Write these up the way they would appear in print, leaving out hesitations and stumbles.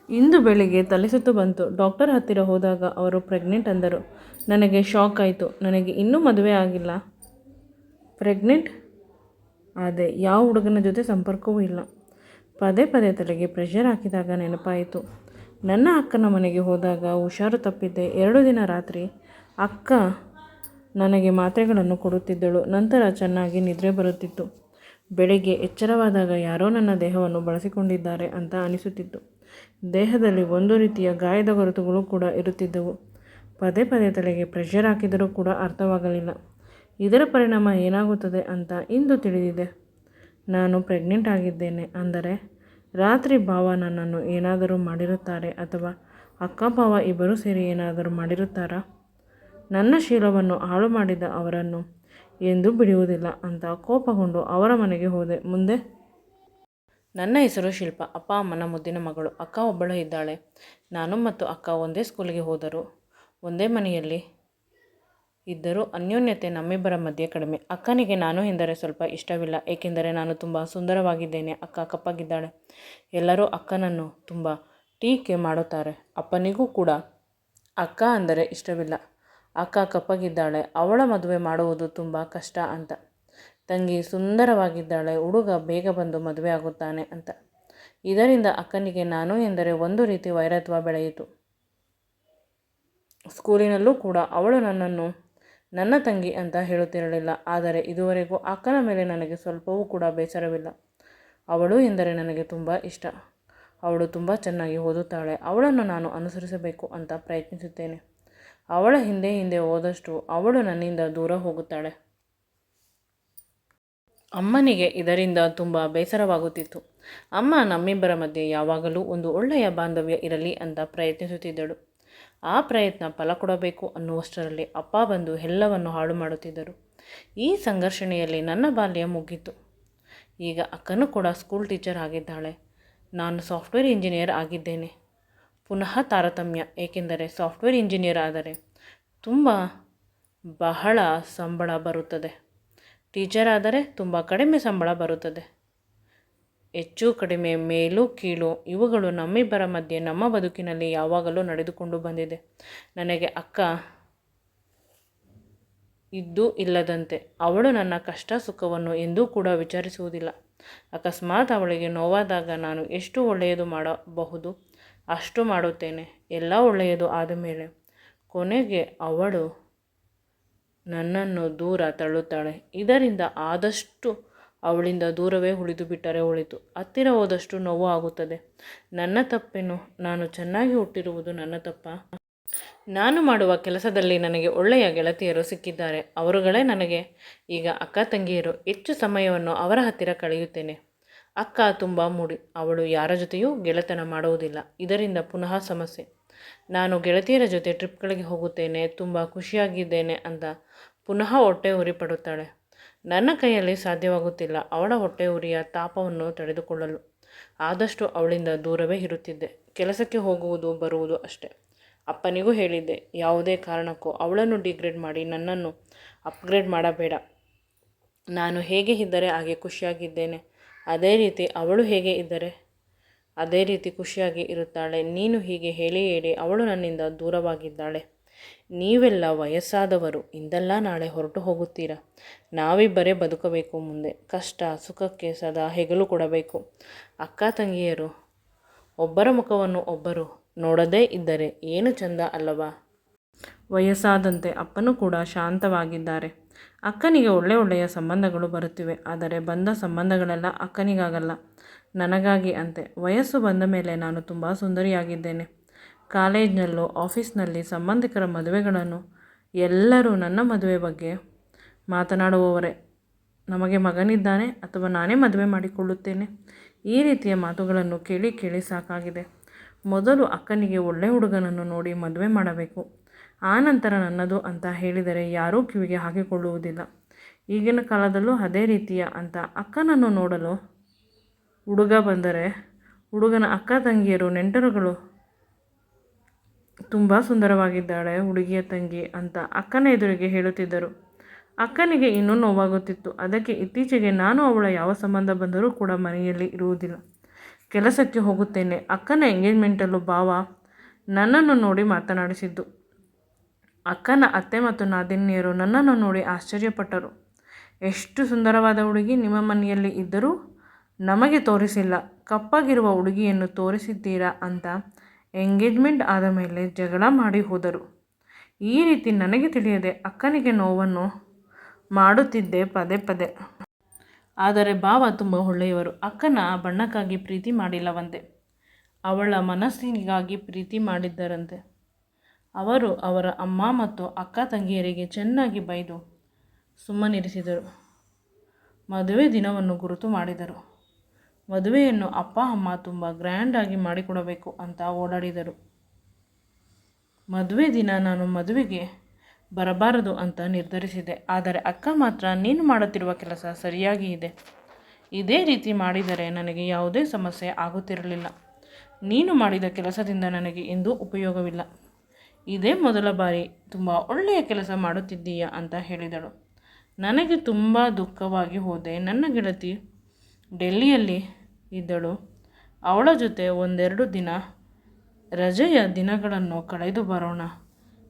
ಇಂದು ಬೆಳಿಗ್ಗೆ ತಲೆಸುತ್ತು ಬಂತು. ಡಾಕ್ಟರ್ ಹತ್ತಿರ ಹೋದಾಗ ಅವರು ಪ್ರೆಗ್ನೆಂಟ್ ಅಂದರು. ನನಗೆ ಶಾಕ್ ಆಯಿತು. ನನಗೆ ಇನ್ನೂ ಮದುವೆ ಆಗಿಲ್ಲ. ಪ್ರೆಗ್ನೆಂಟ್ ಆದರೆ ಯಾವ ಹುಡುಗನ ಜೊತೆ ಸಂಪರ್ಕವೂ ಇಲ್ಲ. ಪದೇ ಪದೇ ತಲೆಗೆ ಪ್ರೆಷರ್ ಹಾಕಿದಾಗ ನೆನಪಾಯಿತು. ನನ್ನ ಅಕ್ಕನ ಮನೆಗೆ ಹೋದಾಗ ಹುಷಾರು ತಪ್ಪಿದ್ದೆ. 2 ದಿನ ರಾತ್ರಿ ಅಕ್ಕ ನನಗೆ ಮಾತ್ರೆಗಳನ್ನು ಕೊಡುತ್ತಿದ್ದಳು. ನಂತರ ಚೆನ್ನಾಗಿ ನಿದ್ರೆ ಬರುತ್ತಿತ್ತು. ಬೆಳಗ್ಗೆ ಎಚ್ಚರವಾದಾಗ ಯಾರೋ ನನ್ನ ದೇಹವನ್ನು ಬಳಸಿಕೊಂಡಿದ್ದಾರೆ ಅಂತ ಅನಿಸುತ್ತಿತ್ತು. ದೇಹದಲ್ಲಿ ಒಂದು ರೀತಿಯ ಗಾಯದ ಗುರುತುಗಳು ಕೂಡ ಇರುತ್ತಿದ್ದವು. ಪದೇ ಪದೇ ತಲೆಗೆ ಪ್ರೆಷರ್ ಹಾಕಿದರೂ ಕೂಡ ಅರ್ಥವಾಗಲಿಲ್ಲ. ಇದರ ಪರಿಣಾಮ ಏನಾಗುತ್ತದೆ ಅಂತ ಇಂದು ತಿಳಿದಿದೆ. ನಾನು ಪ್ರೆಗ್ನೆಂಟ್ ಆಗಿದ್ದೇನೆ ಅಂದರೆ ರಾತ್ರಿ ಭಾವ ನನ್ನನ್ನು ಏನಾದರೂ ಮಾಡಿರುತ್ತಾರೆ ಅಥವಾ ಅಕ್ಕ ಭಾವ ಇಬ್ಬರೂ ಸೇರಿ ಏನಾದರೂ ಮಾಡಿರುತ್ತಾರಾ? ನನ್ನ ಶೀಲವನ್ನು ಹಾಳು ಮಾಡಿದ ಅವರನ್ನು ಎಂದೂ ಬಿಡುವುದಿಲ್ಲ ಅಂತ ಕೋಪಗೊಂಡು ಅವರ ಮನೆಗೆ ಹೋದೆ. ಮುಂದೆ ನನ್ನ ಹೆಸರು ಶಿಲ್ಪ. ಅಪ್ಪ ಅಮ್ಮನ ಮುದ್ದಿನ ಮಗಳು. ಅಕ್ಕ ಒಬ್ಬಳು ಇದ್ದಾಳೆ. ನಾನು ಮತ್ತು ಅಕ್ಕ ಒಂದೇ ಸ್ಕೂಲಿಗೆ ಹೋದರು. ಒಂದೇ ಮನೆಯಲ್ಲಿ ಇದ್ದರೂ ಅನ್ಯೋನ್ಯತೆ ನಮ್ಮಿಬ್ಬರ ಮಧ್ಯೆ ಕಡಿಮೆ. ಅಕ್ಕನಿಗೆ ನಾನು ಎಂದರೆ ಸ್ವಲ್ಪ ಇಷ್ಟವಿಲ್ಲ, ಏಕೆಂದರೆ ನಾನು ತುಂಬ ಸುಂದರವಾಗಿದ್ದೇನೆ. ಅಕ್ಕ ಕಪ್ಪಾಗಿದ್ದಾಳೆ. ಎಲ್ಲರೂ ಅಕ್ಕನನ್ನು ತುಂಬ ಟೀಕೆ ಮಾಡುತ್ತಾರೆ. ಅಪ್ಪನಿಗೂ ಕೂಡ ಅಕ್ಕ ಅಂದರೆ ಇಷ್ಟವಿಲ್ಲ. ಅಕ್ಕ ಕಪ್ಪಾಗಿದ್ದಾಳೆ, ಅವಳ ಮದುವೆ ಮಾಡುವುದು ತುಂಬ ಕಷ್ಟ ಅಂತ. ತಂಗಿ ಸುಂದರವಾಗಿದ್ದಾಳೆ, ಹುಡುಗ ಬೇಗ ಬಂದು ಮದುವೆ ಆಗುತ್ತಾನೆ ಅಂತ. ಇದರಿಂದ ಅಕ್ಕನಿಗೆ ನಾನು ಎಂದರೆ ಒಂದು ರೀತಿ ವೈರತ್ವ ಬೆಳೆಯಿತು. ಸ್ಕೂಲಿನಲ್ಲೂ ಕೂಡ ಅವಳು ನನ್ನನ್ನು ನನ್ನ ತಂಗಿ ಅಂತ ಹೇಳುತ್ತಿರಲಿಲ್ಲ. ಆದರೆ ಇದುವರೆಗೂ ಅಕ್ಕನ ಮೇಲೆ ನನಗೆ ಸ್ವಲ್ಪವೂ ಕೂಡ ಬೇಸರವಿಲ್ಲ. ಅವಳು ಎಂದರೆ ನನಗೆ ತುಂಬ ಇಷ್ಟ. ಅವಳು ತುಂಬ ಚೆನ್ನಾಗಿ ಓದುತ್ತಾಳೆ. ಅವಳನ್ನು ನಾನು ಅನುಸರಿಸಬೇಕು ಅಂತ ಪ್ರಯತ್ನಿಸುತ್ತೇನೆ. ಅವಳ ಹಿಂದೆ ಹಿಂದೆ ಹೋದಷ್ಟು ಅವಳು ನನ್ನಿಂದ ದೂರ ಹೋಗುತ್ತಾಳೆ. ಅಮ್ಮನಿಗೆ ಇದರಿಂದ ತುಂಬ ಬೇಸರವಾಗುತ್ತಿತ್ತು. ಅಮ್ಮ ನಮ್ಮಿಬ್ಬರ ಮಧ್ಯೆ ಯಾವಾಗಲೂ ಒಂದು ಒಳ್ಳೆಯ ಬಾಂಧವ್ಯ ಇರಲಿ ಅಂತ ಪ್ರಯತ್ನಿಸುತ್ತಿದ್ದಳು. ಆ ಪ್ರಯತ್ನ ಫಲ ಕೊಡಬೇಕು ಅನ್ನುವಷ್ಟರಲ್ಲಿ ಅಪ್ಪ ಬಂದು ಎಲ್ಲವನ್ನು ಹಾಳು ಮಾಡುತ್ತಿದ್ದರು. ಈ ಸಂಘರ್ಷಣೆಯಲ್ಲಿ ನನ್ನ ಬಾಲ್ಯ ಮುಗಿತು. ಈಗ ಅಕ್ಕನೂ ಕೂಡ ಸ್ಕೂಲ್ ಟೀಚರ್ ಆಗಿದ್ದಾಳೆ. ನಾನು ಸಾಫ್ಟ್ವೇರ್ ಇಂಜಿನಿಯರ್ ಆಗಿದ್ದೇನೆ. ಪುನಃ ತಾರತಮ್ಯ, ಏಕೆಂದರೆ ಸಾಫ್ಟ್ವೇರ್ ಇಂಜಿನಿಯರ್ ಆದರೆ ಬಹಳ ಸಂಬಳ ಬರುತ್ತದೆ. ಟೀಚರ್ ಆದರೆ ತುಂಬ ಕಡಿಮೆ ಸಂಬಳ ಬರುತ್ತದೆ. ಹೆಚ್ಚು ಕಡಿಮೆ, ಮೇಲು ಕೀಳು ಇವುಗಳು ನಮ್ಮಿಬ್ಬರ ಮಧ್ಯೆ ನಮ್ಮ ಬದುಕಿನಲ್ಲಿ ಯಾವಾಗಲೂ ನಡೆದುಕೊಂಡು ಬಂದಿದೆ. ನನಗೆ ಅಕ್ಕ ಇದ್ದೂ ಇಲ್ಲದಂತೆ. ಅವಳು ನನ್ನ ಕಷ್ಟ ಸುಖವನ್ನು ಎಂದೂ ಕೂಡ ವಿಚಾರಿಸುವುದಿಲ್ಲ. ಅಕಸ್ಮಾತ್ ಅವಳಿಗೆ ನೋವಾದಾಗ ನಾನು ಎಷ್ಟು ಒಳ್ಳೆಯದು ಮಾಡಬಹುದು ಅಷ್ಟು ಮಾಡುತ್ತೇನೆ. ಎಲ್ಲ ಒಳ್ಳೆಯದು ಆದ ಮೇಲೆ ಕೊನೆಗೆ ಅವಳು ನನ್ನನ್ನು ದೂರ ತಳ್ಳುತ್ತಾಳೆ. ಇದರಿಂದ ಆದಷ್ಟು ಅವಳಿಂದ ದೂರವೇ ಉಳಿದು ಬಿಟ್ಟರೆ ಒಳಿತು. ಹತ್ತಿರ ಹೋದಷ್ಟು ನೋವು ಆಗುತ್ತದೆ. ನನ್ನ ತಪ್ಪೇನು? ನಾನು ಚೆನ್ನಾಗಿ ಹುಟ್ಟಿರುವುದು ನನ್ನ ತಪ್ಪ? ನಾನು ಮಾಡುವ ಕೆಲಸದಲ್ಲಿ ನನಗೆ ಒಳ್ಳೆಯ ಗೆಳತಿಯರು ಸಿಕ್ಕಿದ್ದಾರೆ. ಅವರುಗಳೇ ನನಗೆ ಈಗ ಅಕ್ಕ ತಂಗಿಯರು. ಹೆಚ್ಚು ಸಮಯವನ್ನು ಅವರ ಹತ್ತಿರ ಕಳೆಯುತ್ತೇನೆ. ಅಕ್ಕ ತುಂಬ ಮೂಡಿ. ಅವಳು ಯಾರ ಜೊತೆಯೂ ಗೆಳೆತನ ಮಾಡುವುದಿಲ್ಲ. ಇದರಿಂದ ಪುನಃ ಸಮಸ್ಯೆ. ನಾನು ಗೆಳತಿಯರ ಜೊತೆ ಟ್ರಿಪ್ಗಳಿಗೆ ಹೋಗುತ್ತೇನೆ, ತುಂಬ ಖುಷಿಯಾಗಿದ್ದೇನೆ ಅಂತ ಪುನಃ ಹೊಟ್ಟೆ ಉರಿ ಪಡುತ್ತಾಳೆ. ನನ್ನ ಕೈಯಲ್ಲಿ ಸಾಧ್ಯವಾಗುತ್ತಿಲ್ಲ ಅವಳ ಹೊಟ್ಟೆ ಉರಿಯ ತಾಪವನ್ನು ತಡೆದುಕೊಳ್ಳಲು. ಆದಷ್ಟು ಅವಳಿಂದ ದೂರವೇ ಇರುತ್ತಿದ್ದೆ. ಕೆಲಸಕ್ಕೆ ಹೋಗುವುದು ಬರುವುದು ಅಷ್ಟೆ. ಅಪ್ಪನಿಗೂ ಹೇಳಿದ್ದೆ, ಯಾವುದೇ ಕಾರಣಕ್ಕೂ ಅವಳನ್ನು ಡಿಗ್ರೇಡ್ ಮಾಡಿ ನನ್ನನ್ನು ಅಪ್ಗ್ರೇಡ್ ಮಾಡಬೇಡ. ನಾನು ಹೇಗೆ ಇದ್ದರೆ ಹಾಗೆ ಖುಷಿಯಾಗಿದ್ದೇನೆ, ಅದೇ ರೀತಿ ಅವಳು ಹೇಗೆ ಇದ್ದರೆ ಅದೇ ರೀತಿ ಖುಷಿಯಾಗಿ ಇರುತ್ತಾಳೆ. ನೀನು ಹೀಗೆ ಹೇಳಿ ಹೇಳಿ ಅವಳು ನನ್ನಿಂದ ದೂರವಾಗಿದ್ದಾಳೆ. ನೀವೆಲ್ಲ ವಯಸ್ಸಾದವರು, ಇಂದಲ್ಲ ನಾಳೆ ಹೊರಟು ಹೋಗುತ್ತೀರಾ. ನಾವಿಬ್ಬರೇ ಬದುಕಬೇಕು ಮುಂದೆ. ಕಷ್ಟ ಸುಖಕ್ಕೆ ಸದಾ ಹೆಗಲು ಕೊಡಬೇಕು. ಅಕ್ಕ ತಂಗಿಯರು ಒಬ್ಬರ ಮುಖವನ್ನು ಒಬ್ಬರು ನೋಡದೇ ಇದ್ದರೆ ಏನು ಚಂದ ಅಲ್ಲವಾ? ವಯಸ್ಸಾದಂತೆ ಅಪ್ಪನೂ ಕೂಡ ಶಾಂತವಾಗಿದ್ದಾರೆ. ಅಕ್ಕನಿಗೆ ಒಳ್ಳೆಯ ಸಂಬಂಧಗಳು ಬರುತ್ತಿವೆ. ಆದರೆ ಬಂದ ಸಂಬಂಧಗಳೆಲ್ಲ ಅಕ್ಕನಿಗಾಗಲ್ಲ, ನನಗಾಗಿ ಅಂತೆ. ವಯಸ್ಸು ಬಂದ ಮೇಲೆ ನಾನು ತುಂಬ ಸುಂದರಿಯಾಗಿದ್ದೇನೆ. ಕಾಲೇಜ್ನಲ್ಲೂ ಆಫೀಸ್ನಲ್ಲಿ ಸಂಬಂಧಿಕರ ಮದುವೆಗಳನ್ನು ಎಲ್ಲರೂ ನನ್ನ ಮದುವೆ ಬಗ್ಗೆ ಮಾತನಾಡುವವರೇ. ನಮಗೆ ಮಗನಿದ್ದಾನೆ ಅಥವಾ ನಾನೇ ಮದುವೆ ಮಾಡಿಕೊಳ್ಳುತ್ತೇನೆ. ಈ ರೀತಿಯ ಮಾತುಗಳನ್ನು ಕೇಳಿ ಕೇಳಿ ಸಾಕಾಗಿದೆ. ಮೊದಲು ಅಕ್ಕನಿಗೆ ಒಳ್ಳೆಯ ಹುಡುಗನನ್ನು ನೋಡಿ ಮದುವೆ ಮಾಡಬೇಕು, ಆನಂತರ ನನ್ನದು ಅಂತ ಹೇಳಿದರೆ ಯಾರೂ ಕಿವಿಗೆ ಹಾಕಿಕೊಳ್ಳುವುದಿಲ್ಲ. ಈಗಿನ ಕಾಲದಲ್ಲೂ ಅದೇ ರೀತಿಯ ಅಂತ ಅಕ್ಕನನ್ನು ನೋಡಲು ಹುಡುಗ ಬಂದರೆ ಹುಡುಗನ ಅಕ್ಕ ತಂಗಿಯರು ನೆಂಟರುಗಳು ತುಂಬ ಸುಂದರವಾಗಿದ್ದಾಳೆ ಹುಡುಗಿಯ ತಂಗಿ ಅಂತ ಅಕ್ಕನ ಎದುರಿಗೆ ಹೇಳುತ್ತಿದ್ದರು. ಅಕ್ಕನಿಗೆ ಇನ್ನೂ ನೋವಾಗುತ್ತಿತ್ತು. ಅದಕ್ಕೆ ಇತ್ತೀಚೆಗೆ ನಾನು ಅವಳ ಯಾವ ಸಂಬಂಧ ಬಂದರೂ ಕೂಡ ಮನೆಯಲ್ಲಿ ಇರುವುದಿಲ್ಲ. ಕೆಲಸಕ್ಕೆ ಹೋಗುತ್ತೇನೆ. ಅಕ್ಕನ ಎಂಗೇಜ್ಮೆಂಟಲ್ಲೂ ಭಾವ ನನ್ನನ್ನು ನೋಡಿ ಮಾತನಾಡಿಸಿದ್ದು. ಅಕ್ಕನ ಅತ್ತೆ ಮತ್ತು ನಾದಿನಿಯರು ನನ್ನನ್ನು ನೋಡಿ ಆಶ್ಚರ್ಯಪಟ್ಟರು. ಎಷ್ಟು ಸುಂದರವಾದ ಹುಡುಗಿ ನಿಮ್ಮ ಮನೆಯಲ್ಲಿ ಇದ್ದರೂ ನಮಗೆ ತೋರಿಸಿಲ್ಲ, ಕಪ್ಪಾಗಿರುವ ಹುಡುಗಿಯನ್ನು ತೋರಿಸಿದ್ದೀರಾ ಅಂತ ಎಂಗೇಜ್ಮೆಂಟ್ ಆದ ಮೇಲೆ ಜಗಳ ಮಾಡಿ ಹೋದರು. ಈ ರೀತಿ ನನಗೆ ತಿಳಿಯದೆ ಅಕ್ಕನಿಗೆ ನೋವನ್ನು ಮಾಡುತ್ತಿದ್ದೆ ಪದೇ ಪದೇ. ಆದರೆ ಭಾವ ತುಂಬ ಒಳ್ಳೆಯವರು. ಅಕ್ಕನ ಬಣ್ಣಕ್ಕಾಗಿ ಪ್ರೀತಿ ಮಾಡಿಲ್ಲವಂತೆ, ಅವಳ ಮನಸ್ಸಿಗಾಗಿ ಪ್ರೀತಿ ಮಾಡಿದ್ದರಂತೆ. ಅವರು ಅವರ ಅಮ್ಮ ಮತ್ತು ಅಕ್ಕ ತಂಗಿಯರಿಗೆ ಚೆನ್ನಾಗಿ ಬೈದು ಸುಮ್ಮನಿರಿಸಿದರು. ಮದುವೆ ದಿನವನ್ನು ಗುರುತು ಮಾಡಿದರು. ಮದುವೆಯನ್ನು ಅಪ್ಪ ಅಮ್ಮ ತುಂಬ ಗ್ರ್ಯಾಂಡಾಗಿ ಮಾಡಿಕೊಡಬೇಕು ಅಂತ ಓಡಾಡಿದರು. ಮದುವೆ ದಿನ ನಾನು ಮದುವೆಗೆ ಬರಬಾರದು ಅಂತ ನಿರ್ಧರಿಸಿದೆ. ಆದರೆ ಅಕ್ಕ ಮಾತ್ರ ನೀನು ಮಾಡುತ್ತಿರುವ ಕೆಲಸ ಸರಿಯಾಗಿ ಇದೆ, ಇದೇ ರೀತಿ ಮಾಡಿದರೆ ನನಗೆ ಯಾವುದೇ ಸಮಸ್ಯೆ ಆಗುತ್ತಿರಲಿಲ್ಲ. ನೀನು ಮಾಡಿದ ಕೆಲಸದಿಂದ ನನಗೆ ಎಂದೂ ಉಪಯೋಗವಿಲ್ಲ. ಇದೇ ಮೊದಲ ಬಾರಿ ತುಂಬ ಒಳ್ಳೆಯ ಕೆಲಸ ಮಾಡುತ್ತಿದ್ದೀಯಾ ಅಂತ ಹೇಳಿದಳು. ನನಗೆ ತುಂಬ ದುಃಖವಾಗಿ ಹೋದೆ. ನನ್ನ ಗೆಳತಿ ಡೆಲ್ಲಿಯಲ್ಲಿ ಇದ್ದಳು. ಅವಳ ಜೊತೆ ಒಂದೆರಡು ದಿನ ರಜೆಯ ದಿನಗಳನ್ನು ಕಳೆದು ಬರೋಣ,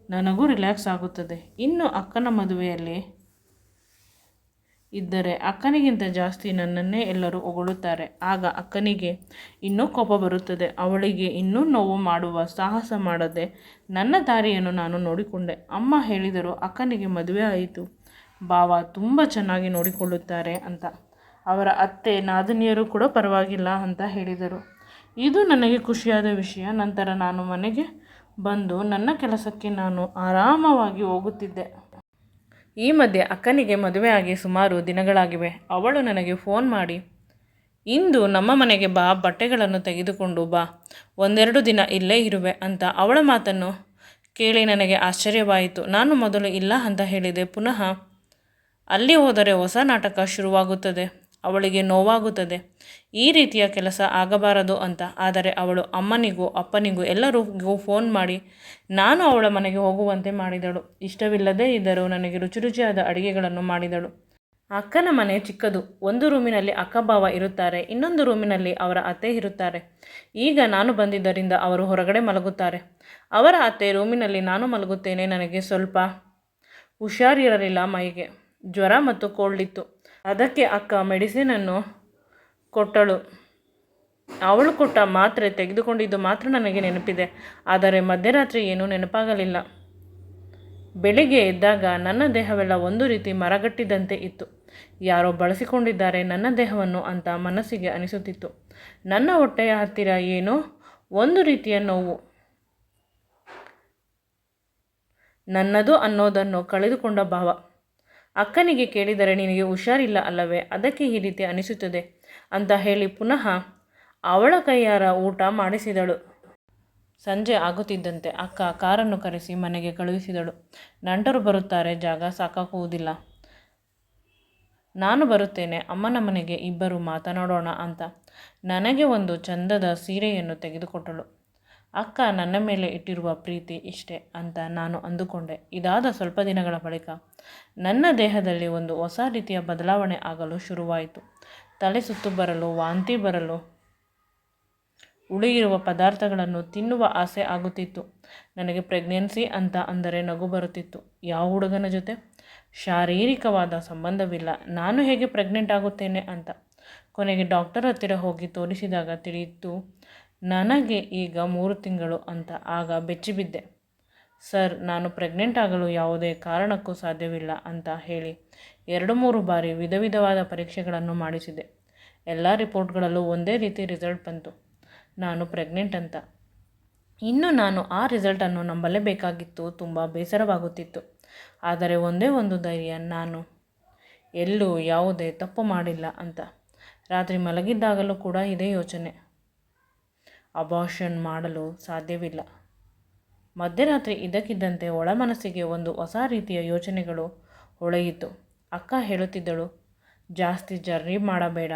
ನನಗೂ ರಿಲ್ಯಾಕ್ಸ್ ಆಗುತ್ತದೆ. ಇನ್ನು ಅಕ್ಕನ ಮದುವೆಯಲ್ಲಿ ಇದ್ದರೆ ಅಕ್ಕನಿಗಿಂತ ಜಾಸ್ತಿ ನನ್ನನ್ನೇ ಎಲ್ಲರೂ ಹೊಗಳುತ್ತಾರೆ. ಆಗ ಅಕ್ಕನಿಗೆ ಇನ್ನೂ ಕೋಪ ಬರುತ್ತದೆ. ಅವಳಿಗೆ ಇನ್ನೂ ನೋವು ಮಾಡುವ ಸಾಹಸ ಮಾಡದೆ ನನ್ನ ದಾರಿಯನ್ನು ನಾನು ನೋಡಿಕೊಂಡೆ. ಅಮ್ಮ ಹೇಳಿದರು, ಅಕ್ಕನಿಗೆ ಮದುವೆ ಆಯಿತು, ಭಾವ ತುಂಬ ಚೆನ್ನಾಗಿ ನೋಡಿಕೊಳ್ಳುತ್ತಾರೆ ಅಂತ. ಅವರ ಅತ್ತೆ ನಾದಿನಿಯರು ಕೂಡ ಪರವಾಗಿಲ್ಲ ಅಂತ ಹೇಳಿದರು. ಇದು ನನಗೆ ಖುಷಿಯಾದ ವಿಷಯ. ನಂತರ ನಾನು ಮನೆಗೆ ಬಂದು ನನ್ನ ಕೆಲಸಕ್ಕೆ ನಾನು ಆರಾಮವಾಗಿ ಹೋಗುತ್ತಿದ್ದೆ. ಈ ಮಧ್ಯೆ ಅಕ್ಕನಿಗೆ ಮದುವೆ ಆಗಿ ಸುಮಾರು ದಿನಗಳಾಗಿವೆ. ಅವಳು ನನಗೆ ಫೋನ್ ಮಾಡಿ, ಇಂದು ನಮ್ಮ ಮನೆಗೆ ಬಾ, ಬಟ್ಟೆಗಳನ್ನು ತೆಗೆದುಕೊಂಡು ಬಾ, ಒಂದೆರಡು ದಿನ ಇಲ್ಲೇ ಇರುವೆ ಅಂತ. ಅವಳ ಮಾತನ್ನು ಕೇಳಿ ನನಗೆ ಆಶ್ಚರ್ಯವಾಯಿತು. ನಾನು ಮೊದಲು ಇಲ್ಲ ಅಂತ ಹೇಳಿದೆ. ಪುನಃ ಅಲ್ಲಿ ಹೋದರೆ ಹೊಸ ನಾಟಕ ಶುರುವಾಗುತ್ತದೆ, ಅವಳಿಗೆ ನೋವಾಗುತ್ತದೆ. ಈ ರೀತಿಯ ಕೆಲಸ ಆಗಬಾರದು ಅಂತ. ಆದರೆ ಅವಳು ಅಮ್ಮನಿಗೂ ಅಪ್ಪನಿಗೂ ಎಲ್ಲರಿಗೂ ಫೋನ್ ಮಾಡಿ ನಾನು ಅವಳ ಮನೆಗೆ ಹೋಗುವಂತೆ ಮಾಡಿದಳು. ಇಷ್ಟವಿಲ್ಲದೇ ಇದ್ದರೂ ನನಗೆ ರುಚಿ ರುಚಿಯಾದ ಅಡುಗೆಗಳನ್ನು ಮಾಡಿದಳು. ಅಕ್ಕನ ಮನೆ ಚಿಕ್ಕದು. ಒಂದು ರೂಮಿನಲ್ಲಿ ಅಕ್ಕ ಭಾವ ಇರುತ್ತಾರೆ, ಇನ್ನೊಂದು ರೂಮಿನಲ್ಲಿ ಅವರ ಅತ್ತೆ ಇರುತ್ತಾರೆ. ಈಗ ನಾನು ಬಂದಿದ್ದರಿಂದ ಅವರು ಹೊರಗಡೆ ಮಲಗುತ್ತಾರೆ. ಅವರ ಅತ್ತೆ ರೂಮಿನಲ್ಲಿ ನಾನು ಮಲಗುತ್ತೇನೆ. ನನಗೆ ಸ್ವಲ್ಪ ಹುಷಾರಿರಲಿಲ್ಲ, ಮೈಗೆ ಜ್ವರ ಮತ್ತು ಕೋಲ್ಡ್ ಇತ್ತು. ಅದಕ್ಕೆ ಅಕ್ಕ ಮೆಡಿಸಿನನ್ನು ಕೊಟ್ಟಳು. ಅವಳು ಕೊಟ್ಟ ಮಾತ್ರೆ ತೆಗೆದುಕೊಂಡಿದ್ದು ಮಾತ್ರ ನನಗೆ ನೆನಪಿದೆ. ಆದರೆ ಮಧ್ಯರಾತ್ರಿ ಏನೂ ನೆನಪಾಗಲಿಲ್ಲ. ಬೆಳಿಗ್ಗೆ ಎದ್ದಾಗ ನನ್ನ ದೇಹವೆಲ್ಲ ಒಂದು ರೀತಿ ಮರಗಟ್ಟಿದಂತೆ ಇತ್ತು. ಯಾರೋ ಬಳಸಿಕೊಂಡಿದ್ದಾರೆ ನನ್ನ ದೇಹವನ್ನು ಅಂತ ಮನಸ್ಸಿಗೆ ಅನಿಸುತ್ತಿತ್ತು. ನನ್ನ ಹೊಟ್ಟೆಯ ಹತ್ತಿರ ಏನೋ ಒಂದು ರೀತಿಯ ನೋವು. ನನ್ನದು ಅನ್ನೋದನ್ನು ಕಳೆದುಕೊಂಡ ಭಾವ. ಅಕ್ಕನಿಗೆ ಕೇಳಿದರೆ, ನಿನಗೆ ಹುಷಾರಿಲ್ಲ ಅಲ್ಲವೇ, ಅದಕ್ಕೆ ಈ ರೀತಿ ಅನಿಸುತ್ತದೆ ಅಂತ ಹೇಳಿ ಪುನಃ ಅವಳ ಕೈಯಾರ ಊಟ ಮಾಡಿಸಿದಳು. ಸಂಜೆ ಆಗುತ್ತಿದ್ದಂತೆ ಅಕ್ಕ ಕಾರನ್ನು ಕರೆಸಿ ಮನೆಗೆ ಕಳುಹಿಸಿದಳು. ನಂಟರು ಬರುತ್ತಾರೆ, ಜಾಗ ಸಾಕಾಗುವುದಿಲ್ಲ, ನಾನು ಬರುತ್ತೇನೆ ಅಮ್ಮನ ಮನೆಗೆ, ಇಬ್ಬರು ಮಾತನಾಡೋಣ ಅಂತ ನನಗೆ ಒಂದು ಚಂದದ ಸೀರೆಯನ್ನು ತೆಗೆದುಕೊಟ್ಟಳು. ಅಕ್ಕ ನನ್ನ ಮೇಲೆ ಇಟ್ಟಿರುವ ಪ್ರೀತಿ ಇಷ್ಟೇ ಅಂತ ನಾನು ಅಂದುಕೊಂಡೆ. ಇದಾದ ಸ್ವಲ್ಪ ದಿನಗಳ ಬಳಿಕ ನನ್ನ ದೇಹದಲ್ಲಿ ಒಂದು ಹೊಸ ರೀತಿಯ ಬದಲಾವಣೆ ಆಗಲು ಶುರುವಾಯಿತು. ತಲೆ ಸುತ್ತು ಬರಲು, ವಾಂತಿ ಬರಲು, ಉಳಿಯಿರುವ ಪದಾರ್ಥಗಳನ್ನು ತಿನ್ನುವ ಆಸೆ ಆಗುತ್ತಿತ್ತು. ನನಗೆ ಪ್ರೆಗ್ನೆನ್ಸಿ ಅಂತ ಅಂದರೆ ನಗು ಬರುತ್ತಿತ್ತು. ಯಾವ ಹುಡುಗನ ಜೊತೆ ಶಾರೀರಿಕವಾದ ಸಂಬಂಧವಿಲ್ಲ, ನಾನು ಹೇಗೆ ಪ್ರೆಗ್ನೆಂಟ್ ಆಗುತ್ತೇನೆ ಅಂತ. ಕೊನೆಗೆ ಡಾಕ್ಟರ್ ಹತ್ತಿರ ಹೋಗಿ ತೋರಿಸಿದಾಗ ತಿಳಿಯಿತು ನನಗೆ ಈಗ 3 ತಿಂಗಳು ಅಂತ. ಆಗ ಬೆಚ್ಚಿಬಿದ್ದೆ. ಸರ್, ನಾನು ಪ್ರೆಗ್ನೆಂಟ್ ಆಗಲು ಯಾವುದೇ ಕಾರಣಕ್ಕೂ ಸಾಧ್ಯವಿಲ್ಲ ಅಂತ ಹೇಳಿ 2-3 ಬಾರಿ ವಿಧವಾದ ಪರೀಕ್ಷೆಗಳನ್ನು ಮಾಡಿಸಿದೆ. ಎಲ್ಲ ರಿಪೋರ್ಟ್ಗಳಲ್ಲೂ ಒಂದೇ ರೀತಿ ರಿಸಲ್ಟ್ ಬಂತು, ನಾನು ಪ್ರೆಗ್ನೆಂಟ್ ಅಂತ. ಇನ್ನು ನಾನು ಆ ರಿಸಲ್ಟನ್ನು ನಂಬಲೇಬೇಕಾಗಿತ್ತು. ತುಂಬ ಬೇಸರವಾಗುತ್ತಿತ್ತು. ಆದರೆ ಒಂದೇ ಒಂದು ಧೈರ್ಯ, ನಾನು ಎಲ್ಲೂ ಯಾವುದೇ ತಪ್ಪು ಮಾಡಿಲ್ಲ ಅಂತ. ರಾತ್ರಿ ಮಲಗಿದ್ದಾಗಲೂ ಕೂಡ ಇದೇ ಯೋಚನೆ, ಅಬಾರ್ಷನ್ ಮಾಡಲು ಸಾಧ್ಯವಿಲ್ಲ. ಮಧ್ಯರಾತ್ರಿ ಇದ್ದಕ್ಕಿದ್ದಂತೆ ಒಳ ಮನಸ್ಸಿಗೆ ಒಂದು ಹೊಸ ರೀತಿಯ ಯೋಚನೆಗಳು ಹೊಳೆಯಿತು. ಅಕ್ಕ ಹೇಳುತ್ತಿದ್ದಳು, ಜಾಸ್ತಿ ಜರ್ನಿ ಮಾಡಬೇಡ,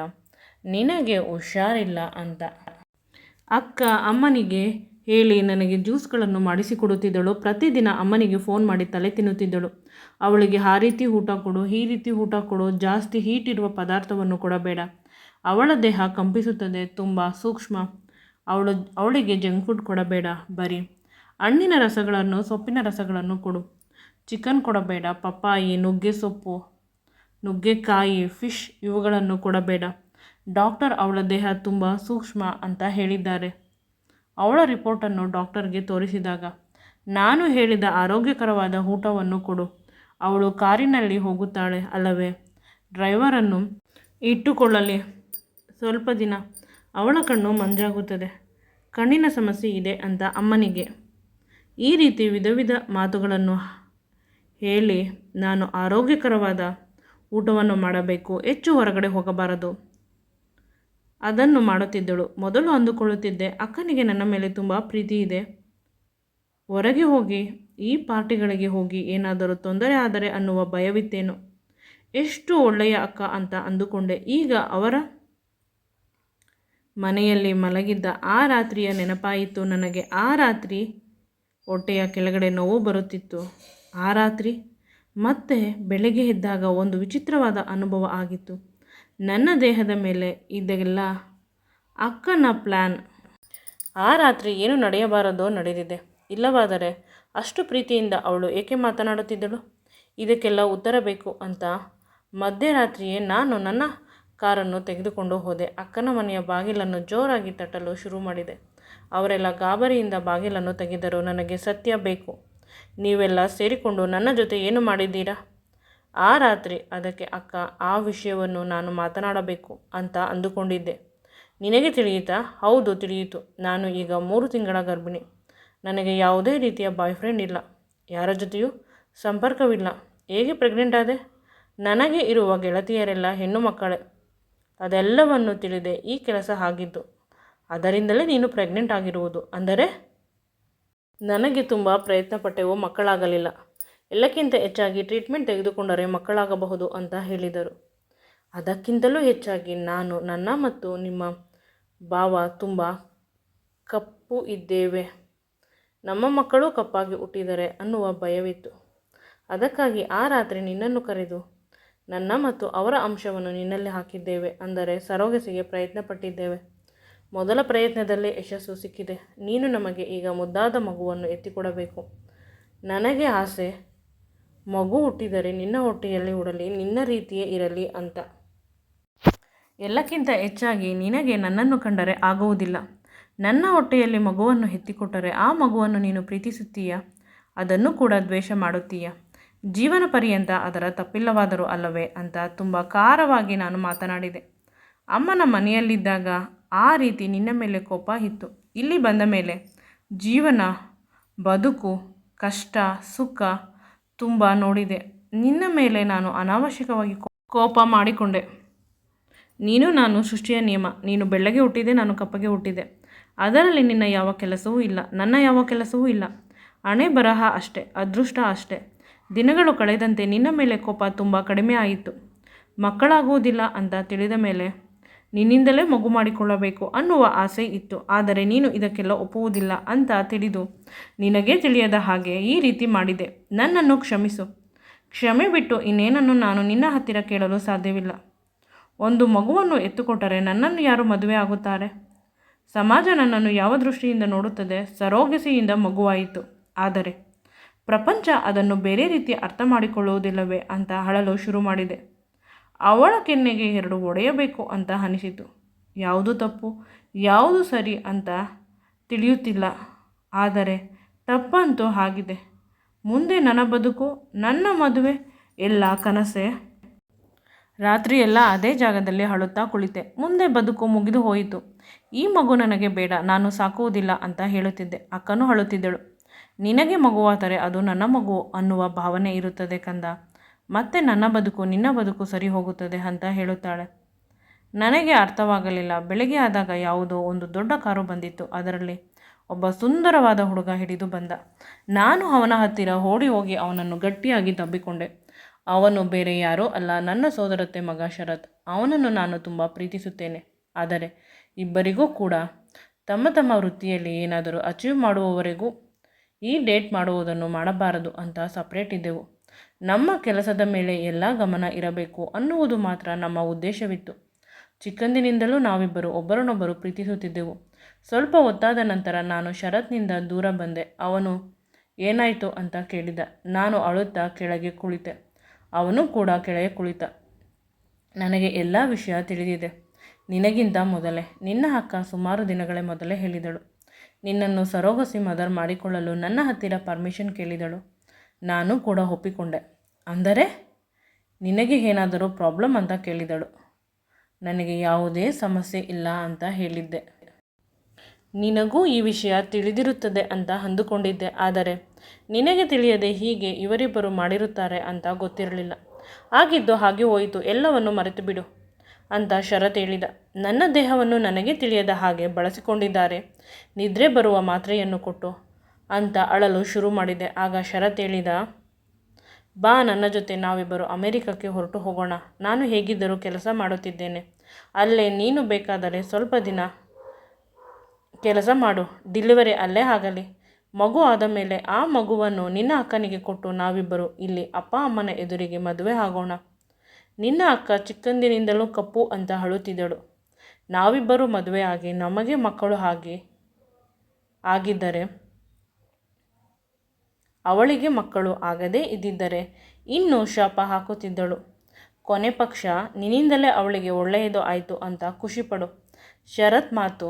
ನಿನಗೆ ಹುಷಾರಿಲ್ಲ ಅಂತ. ಅಕ್ಕ ಅಮ್ಮನಿಗೆ ಹೇಳಿ ನನಗೆ ಜ್ಯೂಸ್ಗಳನ್ನು ಮಾಡಿಸಿಕೊಡುತ್ತಿದ್ದಳು. ಪ್ರತಿದಿನ ಅಮ್ಮನಿಗೆ ಫೋನ್ ಮಾಡಿ ತಲೆ ತಿನ್ನುತ್ತಿದ್ದಳು. ಅವಳಿಗೆ ಆ ರೀತಿ ಊಟ ಕೊಡು, ಈ ರೀತಿ ಊಟ ಕೊಡು, ಜಾಸ್ತಿ ಹೀಟ್ ಇರುವ ಪದಾರ್ಥವನ್ನು ಕೊಡಬೇಡ, ಅವಳ ದೇಹ ಕಂಪಿಸುತ್ತದೆ, ತುಂಬ ಸೂಕ್ಷ್ಮ. ಅವಳಿಗೆ ಜಂಕ್ ಫುಡ್ ಕೊಡಬೇಡ, ಬರೀ ಹಣ್ಣಿನ ರಸಗಳನ್ನು, ಸೊಪ್ಪಿನ ರಸಗಳನ್ನು ಕೊಡು. ಚಿಕನ್ ಕೊಡಬೇಡ, ಪಪ್ಪಾಯಿ, ನುಗ್ಗೆ ಸೊಪ್ಪು, ನುಗ್ಗೆಕಾಯಿ, ಫಿಶ್ ಇವುಗಳನ್ನು ಕೊಡಬೇಡ. ಡಾಕ್ಟರ್ ಅವಳ ದೇಹ ತುಂಬ ಸೂಕ್ಷ್ಮ ಅಂತ ಹೇಳಿದ್ದಾರೆ. ಅವಳ ರಿಪೋರ್ಟನ್ನು ಡಾಕ್ಟರ್ಗೆ ತೋರಿಸಿದಾಗ, ನಾನು ಹೇಳಿದ ಆರೋಗ್ಯಕರವಾದ ಊಟವನ್ನು ಕೊಡು. ಅವಳು ಕಾರಿನಲ್ಲಿ ಹೋಗುತ್ತಾಳೆ ಅಲ್ಲವೇ? ಡ್ರೈವರನ್ನು ಇಟ್ಟುಕೊಳ್ಳಲಿ ಸ್ವಲ್ಪ ದಿನ. ಅವಳ ಕಣ್ಣು ಮಂಜಾಗುತ್ತದೆ. ಕಣ್ಣಿನ ಸಮಸ್ಯೆ ಇದೆ ಅಂತ ಅಮ್ಮನಿಗೆ. ಈ ರೀತಿ ವಿಧ ಮಾತುಗಳನ್ನು ಹೇಳಿ ನಾನು ಆರೋಗ್ಯಕರವಾದ ಊಟವನ್ನು ಮಾಡಬೇಕು, ಹೆಚ್ಚು ಹೊರಗಡೆ ಹೋಗಬಾರದು, ಅದನ್ನು ಮಾಡುತ್ತಿದ್ದಳು. ಮೊದಲು ಅಂದುಕೊಳ್ಳುತ್ತಿದ್ದೆ, ಅಕ್ಕನಿಗೆ ನನ್ನ ಮೇಲೆ ತುಂಬ ಪ್ರೀತಿ ಇದೆ. ಹೊರಗೆ ಹೋಗಿ, ಈ ಪಾರ್ಟಿಗಳಿಗೆ ಹೋಗಿ ಏನಾದರೂ ತೊಂದರೆ ಆದರೆ ಅನ್ನುವ ಭಯವಿತ್ತೇನೋ. ಎಷ್ಟು ಒಳ್ಳೆಯ ಅಕ್ಕ ಅಂತ ಅಂದುಕೊಂಡೆ. ಈಗ ಅವರ ಮನೆಯಲ್ಲಿ ಮಲಗಿದ್ದ ಆ ರಾತ್ರಿಯ ನೆನಪಾಯಿತು ನನಗೆ. ಆ ರಾತ್ರಿ ಹೊಟ್ಟೆಯ ಕೆಳಗಡೆ ನೋವು ಬರುತ್ತಿತ್ತು. ಆ ರಾತ್ರಿ ಮತ್ತೆ ಬೆಳಗ್ಗೆ ಎದ್ದಾಗ ಒಂದು ವಿಚಿತ್ರವಾದ ಅನುಭವ ಆಗಿತ್ತು. ನನ್ನ ದೇಹದ ಮೇಲೆ ಇದೆಲ್ಲ ಅಕ್ಕನ ಪ್ಲ್ಯಾನ್. ಆ ರಾತ್ರಿ ಏನು ನಡೆಯಬಾರದೋ ನಡೆದಿದೆ. ಇಲ್ಲವಾದರೆ ಅಷ್ಟು ಪ್ರೀತಿಯಿಂದ ಅವಳು ಏಕೆ ಮಾತನಾಡುತ್ತಿದ್ದಳು? ಇದಕ್ಕೆಲ್ಲ ಉತ್ತರ ಬೇಕು ಅಂತ ಮಧ್ಯರಾತ್ರಿಯೇ ನಾನು ನನ್ನ ಕಾರನ್ನು ತೆಗೆದುಕೊಂಡು ಹೋದೆ. ಅಕ್ಕನ ಮನೆಯ ಬಾಗಿಲನ್ನು ಜೋರಾಗಿ ತಟ್ಟಲು ಶುರು ಮಾಡಿದೆ. ಅವರೆಲ್ಲ ಗಾಬರಿಯಿಂದ ಬಾಗಿಲನ್ನು ತೆಗೆದರು. ನನಗೆ ಸತ್ಯ ಬೇಕು. ನೀವೆಲ್ಲ ಸೇರಿಕೊಂಡು ನನ್ನ ಜೊತೆ ಏನು ಮಾಡಿದ್ದೀರಾ ಆ ರಾತ್ರಿ? ಅದಕ್ಕೆ ಅಕ್ಕ, ಆ ವಿಷಯವನ್ನು ನಾನು ಮಾತನಾಡಬೇಕು ಅಂತ ಅಂದುಕೊಂಡಿದ್ದೆ. ನಿನಗೆ ತಿಳಿಯಿತಾ? ಹೌದು ತಿಳಿಯಿತು. ನಾನು ಈಗ 3 ತಿಂಗಳ ಗರ್ಭಿಣಿ. ನನಗೆ ಯಾವುದೇ ರೀತಿಯ ಬಾಯ್ ಫ್ರೆಂಡ್ ಇಲ್ಲ, ಯಾರ ಜೊತೆಯೂ ಸಂಪರ್ಕವಿಲ್ಲ. ಹೇಗೆ ಪ್ರೆಗ್ನೆಂಟ್ ಆದೆ? ನನಗೆ ಇರುವ ಗೆಳತಿಯರೆಲ್ಲ ಹೆಣ್ಣು ಮಕ್ಕಳೇ. ಅದೆಲ್ಲವನ್ನು ತಿಳಿದೆ ಈ ಕೆಲಸ ಆಗಿದ್ದು. ಅದರಿಂದಲೇ ನೀನು ಪ್ರೆಗ್ನೆಂಟ್ ಆಗಿರುವುದು. ಅಂದರೆ ನನಗೆ ತುಂಬ ಪ್ರಯತ್ನ ಪಟ್ಟೆವು, ಮಕ್ಕಳಾಗಲಿಲ್ಲ. ಎಲ್ಲಕ್ಕಿಂತ ಹೆಚ್ಚಾಗಿ ಟ್ರೀಟ್ಮೆಂಟ್ ತೆಗೆದುಕೊಂಡರೆ ಮಕ್ಕಳಾಗಬಹುದು ಅಂತ ಹೇಳಿದರು. ಅದಕ್ಕಿಂತಲೂ ಹೆಚ್ಚಾಗಿ ನಾನು, ನನ್ನ ಮತ್ತು ನಿಮ್ಮ ಭಾವ ತುಂಬ ಕಪ್ಪು ಇದ್ದೇವೆ. ನಮ್ಮ ಮಕ್ಕಳು ಕಪ್ಪಾಗಿ ಹುಟ್ಟಿದರೆ ಅನ್ನುವ ಭಯವಿತ್ತು. ಅದಕ್ಕಾಗಿ ಆ ರಾತ್ರಿ ನಿನ್ನನ್ನು ಕರೆದು ನನ್ನ ಮತ್ತು ಅವರ ಅಂಶವನ್ನು ನಿನ್ನಲ್ಲಿ ಹಾಕಿದ್ದೇವೆ. ಅಂದರೆ ಸರೋಗಸಿಗೆ ಪ್ರಯತ್ನ ಪಟ್ಟಿದ್ದೇವೆ. ಮೊದಲ ಪ್ರಯತ್ನದಲ್ಲೇ ಯಶಸ್ಸು ಸಿಕ್ಕಿದೆ. ನೀನು ನಮಗೆ ಈಗ ಮುದ್ದಾದ ಮಗುವನ್ನು ಎತ್ತಿಕೊಡಬೇಕು. ನನಗೆ ಆಸೆ, ಮಗು ಹುಟ್ಟಿದರೆ ನಿನ್ನ ಹೊಟ್ಟೆಯಲ್ಲಿ ಹುಡಲಿ, ನಿನ್ನ ರೀತಿಯೇ ಇರಲಿ ಅಂತ. ಎಲ್ಲಕ್ಕಿಂತ ಹೆಚ್ಚಾಗಿ ನಿನಗೆ ನನ್ನನ್ನು ಕಂಡರೆ ಆಗುವುದಿಲ್ಲ. ನನ್ನ ಹೊಟ್ಟೆಯಲ್ಲಿ ಮಗುವನ್ನು ಎತ್ತಿಕೊಟ್ಟರೆ ಆ ಮಗುವನ್ನು ನೀನು ಪ್ರೀತಿಸುತ್ತೀಯ, ಅದನ್ನು ಕೂಡ ದ್ವೇಷ ಮಾಡುತ್ತೀಯ. ಜೀವನ ಪರ್ಯಂತ ಅದರ ತಪ್ಪಿಲ್ಲವಾದರೂ ಅಲ್ಲವೇ ಅಂತ ತುಂಬ ಖಾರವಾಗಿ ನಾನು ಮಾತನಾಡಿದೆ. ಅಮ್ಮನ ಮನೆಯಲ್ಲಿದ್ದಾಗ ಆ ರೀತಿ ನಿನ್ನ ಮೇಲೆ ಕೋಪ ಇತ್ತು. ಇಲ್ಲಿ ಬಂದ ಮೇಲೆ ಜೀವನ, ಬದುಕು, ಕಷ್ಟ ಸುಖ ತುಂಬ ನೋಡಿದೆ. ನಿನ್ನ ಮೇಲೆ ನಾನು ಅನಾವಶ್ಯಕವಾಗಿ ಕೋಪ ಮಾಡಿಕೊಂಡೆ. ನೀನು ನಾನು ಸೃಷ್ಟಿಯ ನಿಯಮ. ನೀನು ಬೆಳ್ಳಗೆ ಹುಟ್ಟಿದೆ, ನಾನು ಕಪ್ಪಗೆ ಹುಟ್ಟಿದೆ. ಅದರಲ್ಲಿ ನಿನ್ನ ಯಾವ ಕೆಲಸವೂ ಇಲ್ಲ, ನನ್ನ ಯಾವ ಕೆಲಸವೂ ಇಲ್ಲ. ಹಣೆ ಬರಹ ಅಷ್ಟೇ, ಅದೃಷ್ಟ ಅಷ್ಟೇ. ದಿನಗಳು ಕಳೆದಂತೆ ನಿನ್ನ ಮೇಲೆ ಕೋಪ ತುಂಬ ಕಡಿಮೆ ಆಯಿತು. ಮಕ್ಕಳಾಗುವುದಿಲ್ಲ ಅಂತ ತಿಳಿದ ಮೇಲೆ ನಿನ್ನಿಂದಲೇ ಮಗು ಮಾಡಿಕೊಳ್ಳಬೇಕು ಅನ್ನುವ ಆಸೆ ಇತ್ತು. ಆದರೆ ನೀನು ಇದಕ್ಕೆಲ್ಲ ಒಪ್ಪುವುದಿಲ್ಲ ಅಂತ ತಿಳಿದು ನಿನಗೇ ತಿಳಿಯದ ಹಾಗೆ ಈ ರೀತಿ ಮಾಡಿದೆ. ನನ್ನನ್ನು ಕ್ಷಮಿಸು. ಕ್ಷಮೆ ಬಿಟ್ಟು ಇನ್ನೇನನ್ನು ನಾನು ನಿನ್ನ ಹತ್ತಿರ ಕೇಳಲು ಸಾಧ್ಯವಿಲ್ಲ. ಒಂದು ಮಗುವನ್ನು ಎತ್ತುಕೊಟ್ಟರೆ ನನ್ನನ್ನು ಯಾರು ಮದುವೆ ಆಗುತ್ತಾರೆ? ಸಮಾಜ ನನ್ನನ್ನು ಯಾವ ದೃಷ್ಟಿಯಿಂದ ನೋಡುತ್ತದೆ? ಸರೋಗಸಿಯಿಂದ ಮಗುವಾಯಿತು, ಆದರೆ ಪ್ರಪಂಚ ಅದನ್ನು ಬೇರೆ ರೀತಿ ಅರ್ಥ ಮಾಡಿಕೊಳ್ಳುವುದಿಲ್ಲವೇ ಅಂತ ಅಳಲು ಶುರು ಮಾಡಿದೆ. ಅವಳ ಕೆನ್ನೆಗೆ 2 ಹೊಡೆಯಬೇಕು ಅಂತ ಅನಿಸಿತು. ಯಾವುದು ತಪ್ಪು, ಯಾವುದು ಸರಿ ಅಂತ ತಿಳಿಯುತ್ತಿಲ್ಲ. ಆದರೆ ತಪ್ಪಂತೂ ಆಗಿದೆ. ಮುಂದೆ ನನ್ನ ಬದುಕು, ನನ್ನ ಮದುವೆ ಎಲ್ಲ ಕನಸೇ. ರಾತ್ರಿಯೆಲ್ಲ ಅದೇ ಜಾಗದಲ್ಲಿ ಅಳುತ್ತಾ ಕುಳಿತೆ. ಮುಂದೆ ಬದುಕು ಮುಗಿದು ಹೋಯಿತು. ಈ ಮಗು ನನಗೆ ಬೇಡ, ನಾನು ಸಾಕುವುದಿಲ್ಲ ಅಂತ ಹೇಳುತ್ತಿದ್ದೆ. ಅಕ್ಕನೂ ಅಳುತ್ತಿದ್ದಳು. ನಿನಗೆ ಮಗುವಾದರೆ ಅದು ನನ್ನ ಮಗು ಅನ್ನುವ ಭಾವನೆ ಇರುತ್ತದೆ ಕಂದ. ಮತ್ತೆ ನನ್ನ ಬದುಕು ನಿನ್ನ ಬದುಕು ಸರಿ ಹೋಗುತ್ತದೆ ಅಂತ ಹೇಳುತ್ತಾಳೆ. ನನಗೆ ಅರ್ಥವಾಗಲಿಲ್ಲ. ಬೆಳಗ್ಗೆ ಆದಾಗ ಯಾವುದೋ ಒಂದು ದೊಡ್ಡ ಕಾರು ಬಂದಿತ್ತು. ಅದರಲ್ಲಿ ಒಬ್ಬ ಸುಂದರವಾದ ಹುಡುಗ ಹಿಡಿದು ಬಂದ. ನಾನು ಅವನ ಹತ್ತಿರ ಓಡಿ ಹೋಗಿ ಅವನನ್ನು ಗಟ್ಟಿಯಾಗಿ ತಬ್ಬಿಕೊಂಡೆ. ಅವನು ಬೇರೆ ಯಾರೂ ಅಲ್ಲ, ನನ್ನ ಸೋದರತ್ತೆ ಮಗ ಶರತ್. ಅವನನ್ನು ನಾನು ತುಂಬ ಪ್ರೀತಿಸುತ್ತೇನೆ. ಆದರೆ ಇಬ್ಬರಿಗೂ ಕೂಡ ತಮ್ಮ ತಮ್ಮ ವೃತ್ತಿಯಲ್ಲಿ ಏನಾದರೂ ಅಚೀವ್ ಮಾಡುವವರೆಗೂ ಈ ಡೇಟ್ ಮಾಡುವುದನ್ನು ಮಾಡಬಾರದು ಅಂತ ಸಪ್ರೇಟ್ ಇದ್ದೆವು. ನಮ್ಮ ಕೆಲಸದ ಮೇಲೆ ಎಲ್ಲ ಗಮನ ಇರಬೇಕು ಅನ್ನುವುದು ಮಾತ್ರ ನಮ್ಮ ಉದ್ದೇಶವಿತ್ತು. ಚಿಕ್ಕಂದಿನಿಂದಲೂ ನಾವಿಬ್ಬರು ಒಬ್ಬರನ್ನೊಬ್ಬರು ಪ್ರೀತಿಸುತ್ತಿದ್ದೆವು. ಸ್ವಲ್ಪ ಹೊತ್ತಾದ ನಂತರ ನಾನು ಶರತ್ನಿಂದ ದೂರ ಬಂದೆ. ಅವನು ಏನಾಯಿತು ಅಂತ ಕೇಳಿದ. ನಾನು ಅಳುತ್ತಾ ಕೆಳಗೆ ಕುಳಿತೆ. ಅವನು ಕೂಡ ಕೆಳಗೆ ಕುಳಿತ. ನನಗೆ ಎಲ್ಲ ವಿಷಯ ತಿಳಿದಿದೆ. ನಿನಗಿಂತ ಮೊದಲೇ ನಿನ್ನ ಅಕ್ಕ ಸುಮಾರು ದಿನಗಳ ಮೊದಲೇ ಹೇಳಿದಳು. ನಿನ್ನನ್ನು ಸರೋಗಸಿ ಮದರ್ ಮಾಡಿಕೊಳ್ಳಲು ನನ್ನ ಹತ್ತಿರ ಪರ್ಮಿಷನ್ ಕೇಳಿದಳು. ನಾನು ಕೂಡ ಒಪ್ಪಿಕೊಂಡೆ. ಅಂದರೆ ನಿನಗೆ ಏನಾದರೂ ಪ್ರಾಬ್ಲಮ್ ಅಂತ ಕೇಳಿದಳು. ನನಗೆ ಯಾವುದೇ ಸಮಸ್ಯೆ ಇಲ್ಲ ಅಂತ ಹೇಳಿದ್ದೆ. ನಿನಗೂ ಈ ವಿಷಯ ತಿಳಿದಿರುತ್ತದೆ ಅಂತ ಅಂದುಕೊಂಡಿದ್ದೆ. ಆದರೆ ನಿನಗೆ ತಿಳಿಯದೆ ಹೀಗೆ ಇವರಿಬ್ಬರು ಮಾಡಿರುತ್ತಾರೆ ಅಂತ ಗೊತ್ತಿರಲಿಲ್ಲ. ಆಗಿದ್ದು ಹಾಗೆ ಹೋಯಿತು, ಎಲ್ಲವನ್ನು ಮರೆತು ಬಿಡು ಅಂತ ಶರತ್ ಹೇಳಿದ. ನನ್ನ ದೇಹವನ್ನು ನನಗೆ ತಿಳಿಯದ ಹಾಗೆ ಬಳಸಿಕೊಂಡಿದ್ದಾರೆ. ನಿದ್ರೆ ಬರುವ ಮಾತ್ರೆಯನ್ನು ಕೊಟ್ಟು ಅಂತ ಅಳಲು ಶುರು ಮಾಡಿದೆ. ಆಗ ಶರತ್ ಹೇಳಿದ, ಬಾ ನನ್ನ ಜೊತೆ ನಾವಿಬ್ಬರು ಅಮೆರಿಕಕ್ಕೆ ಹೊರಟು ಹೋಗೋಣ. ನಾನು ಹೇಗಿದ್ದರೂ ಕೆಲಸ ಮಾಡುತ್ತಿದ್ದೇನೆ. ಅಲ್ಲೇ ನೀನು ಬೇಕಾದರೆ ಸ್ವಲ್ಪ ದಿನ ಕೆಲಸ ಮಾಡು. ಡಿಲಿವರಿ ಅಲ್ಲೇ ಆಗಲಿ. ಮಗು ಆದ ಮೇಲೆ ಆ ಮಗುವನ್ನು ನಿನ್ನ ಅಕ್ಕನಿಗೆ ಕೊಟ್ಟು ನಾವಿಬ್ಬರು ಇಲ್ಲಿ ಅಪ್ಪ ಅಮ್ಮನ ಎದುರಿಗೆ ಮದುವೆ ಆಗೋಣ. ನಿನ್ನ ಅಕ್ಕ ಚಿಕ್ಕಂದಿನಿಂದಲೂ ಕಪ್ಪು ಅಂತ ಅಳುತ್ತಿದ್ದಳು. ನಾವಿಬ್ಬರು ಮದುವೆ ಆಗಿ ನಮಗೆ ಮಕ್ಕಳು ಆಗಿದ್ದರೆ, ಅವಳಿಗೆ ಮಕ್ಕಳು ಆಗದೇ ಇದ್ದಿದ್ದರೆ ಇನ್ನೂ ಶಾಪ ಹಾಕುತ್ತಿದ್ದಳು. ಕೊನೆ ಪಕ್ಷ ನಿನ್ನಿಂದಲೇ ಅವಳಿಗೆ ಒಳ್ಳೆಯದು ಆಯಿತು ಅಂತ ಖುಷಿಪಡು. ಶರತ್ ಮಾತು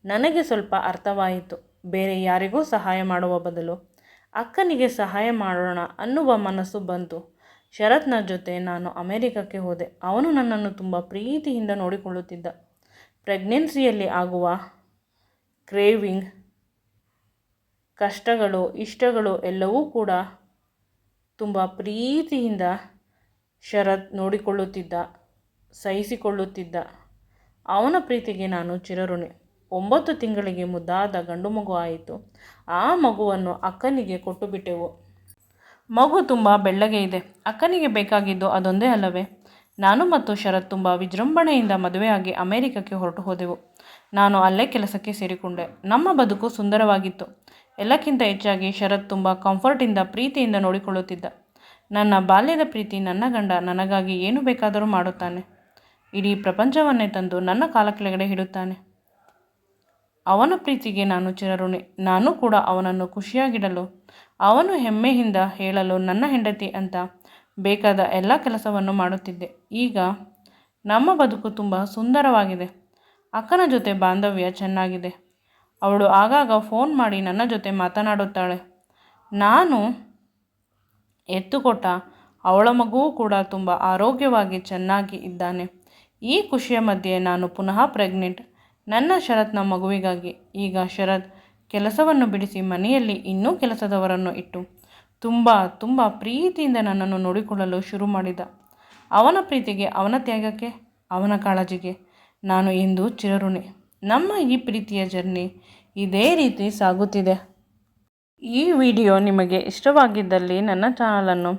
ನನಗೆ ಸ್ವಲ್ಪ ಅರ್ಥವಾಯಿತು. ಬೇರೆ ಯಾರಿಗೂ ಸಹಾಯ ಮಾಡುವ ಬದಲು ಅಕ್ಕನಿಗೆ ಸಹಾಯ ಮಾಡೋಣ ಅನ್ನುವ ಮನಸ್ಸು ಬಂತು. ಶರತ್ನ ಜೊತೆ ನಾನು ಅಮೆರಿಕಕ್ಕೆ ಹೋದೆ. ಅವನು ನನ್ನನ್ನು ತುಂಬ ಪ್ರೀತಿಯಿಂದ ನೋಡಿಕೊಳ್ಳುತ್ತಿದ್ದ. ಪ್ರೆಗ್ನೆನ್ಸಿಯಲ್ಲಿ ಆಗುವ ಕ್ರೇವಿಂಗ್, ಕಷ್ಟಗಳು, ಇಷ್ಟಗಳು ಎಲ್ಲವೂ ಕೂಡ ತುಂಬ ಪ್ರೀತಿಯಿಂದ ಶರತ್ ನೋಡಿಕೊಳ್ಳುತ್ತಿದ್ದ, ಸಹಿಸಿಕೊಳ್ಳುತ್ತಿದ್ದ. ಅವನ ಪ್ರೀತಿಗೆ ನಾನು ಚಿರಋಣಿ. 9 ತಿಂಗಳಿಗೆ ಮುದ್ದಾದ ಗಂಡು ಮಗು ಆಯಿತು. ಆ ಮಗುವನ್ನು ಅಕ್ಕನಿಗೆ ಕೊಟ್ಟು ಬಿಟ್ಟೆವು. ಮಗು ತುಂಬ ಬೆಳ್ಳಗೆ ಇದೆ. ಅಕ್ಕನಿಗೆ ಬೇಕಾಗಿದ್ದು ಅದೊಂದೇ ಅಲ್ಲವೇ? ನಾನು ಮತ್ತು ಶರತ್ ತುಂಬ ವಿಜೃಂಭಣೆಯಿಂದ ಮದುವೆಯಾಗಿ ಅಮೆರಿಕಕ್ಕೆ ಹೊರಟು ಹೋದೆವು. ನಾನು ಅಲ್ಲೇ ಕೆಲಸಕ್ಕೆ ಸೇರಿಕೊಂಡೆ. ನಮ್ಮ ಬದುಕು ಸುಂದರವಾಗಿತ್ತು. ಎಲ್ಲಕ್ಕಿಂತ ಹೆಚ್ಚಾಗಿ ಶರತ್ ತುಂಬ ಕಂಫರ್ಟಿಂದ ಪ್ರೀತಿಯಿಂದ ನೋಡಿಕೊಳ್ಳುತ್ತಿದ್ದ. ನನ್ನ ಬಾಲ್ಯದ ಪ್ರೀತಿ. ನನ್ನ ಗಂಡ ನನಗಾಗಿ ಏನು ಬೇಕಾದರೂ ಮಾಡುತ್ತಾನೆ. ಇಡೀ ಪ್ರಪಂಚವನ್ನೇ ತಂದು ನನ್ನ ಕಾಲ ಕೆಳಗಡೆ ಇಡುತ್ತಾನೆ. ಅವನ ಪ್ರೀತಿಗೆ ನಾನು ಚಿರಋಣಿ. ನಾನು ಕೂಡ ಅವನನ್ನು ಖುಷಿಯಾಗಿಡಲು, ಅವನು ಹೆಮ್ಮೆಯಿಂದ ಹೇಳಲು ನನ್ನ ಹೆಂಡತಿ ಅಂತ ಬೇಕಾದ ಎಲ್ಲ ಕೆಲಸವನ್ನು ಮಾಡುತ್ತಿದ್ದೆ. ಈಗ ನಮ್ಮ ಬದುಕು ತುಂಬ ಸುಂದರವಾಗಿದೆ. ಅಕ್ಕನ ಜೊತೆ ಬಾಂಧವ್ಯ ಚೆನ್ನಾಗಿದೆ. ಅವಳು ಆಗಾಗ ಫೋನ್ ಮಾಡಿ ನನ್ನ ಜೊತೆ ಮಾತನಾಡುತ್ತಾಳೆ. ನಾನು ಎತ್ತುಕೊಟ್ಟ ಅವಳ ಮಗುವೂ ಕೂಡ ತುಂಬ ಆರೋಗ್ಯವಾಗಿ ಚೆನ್ನಾಗಿ ಇದ್ದಾನೆ. ಈ ಖುಷಿಯ ಮಧ್ಯೆ ನಾನು ಪುನಃ ಪ್ರೆಗ್ನೆಂಟ್, ನನ್ನ ಶರತ್ನ ಮಗುವಿಗಾಗಿ. ಈಗ ಶರತ್ ಕೆಲಸವನ್ನು ಬಿಡಿಸಿ ಮನೆಯಲ್ಲಿ ಇನ್ನೂ ಕೆಲಸದವರನ್ನು ಇಟ್ಟು ತುಂಬ ಪ್ರೀತಿಯಿಂದ ನನ್ನನ್ನು ನೋಡಿಕೊಳ್ಳಲು ಶುರು ಮಾಡಿದ. ಅವನ ಪ್ರೀತಿಗೆ, ಅವನ ತ್ಯಾಗಕ್ಕೆ, ಅವನ ಕಾಳಜಿಗೆ ನಾನು ಎಂದೂ ಚಿರಋಣಿ. ನಮ್ಮ ಈ ಪ್ರೀತಿಯ ಜರ್ನಿ ಇದೇ ರೀತಿ ಸಾಗುತ್ತಿದೆ. ಈ ವಿಡಿಯೋ ನಿಮಗೆ ಇಷ್ಟವಾಗಿದ್ದಲ್ಲಿ ನನ್ನ ಚಾನಲನ್ನು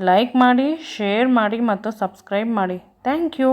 ಲೈಕ್ ಮಾಡಿ, ಶೇರ್ ಮಾಡಿ ಮತ್ತು ಸಬ್ಸ್ಕ್ರೈಬ್ ಮಾಡಿ. Thank you.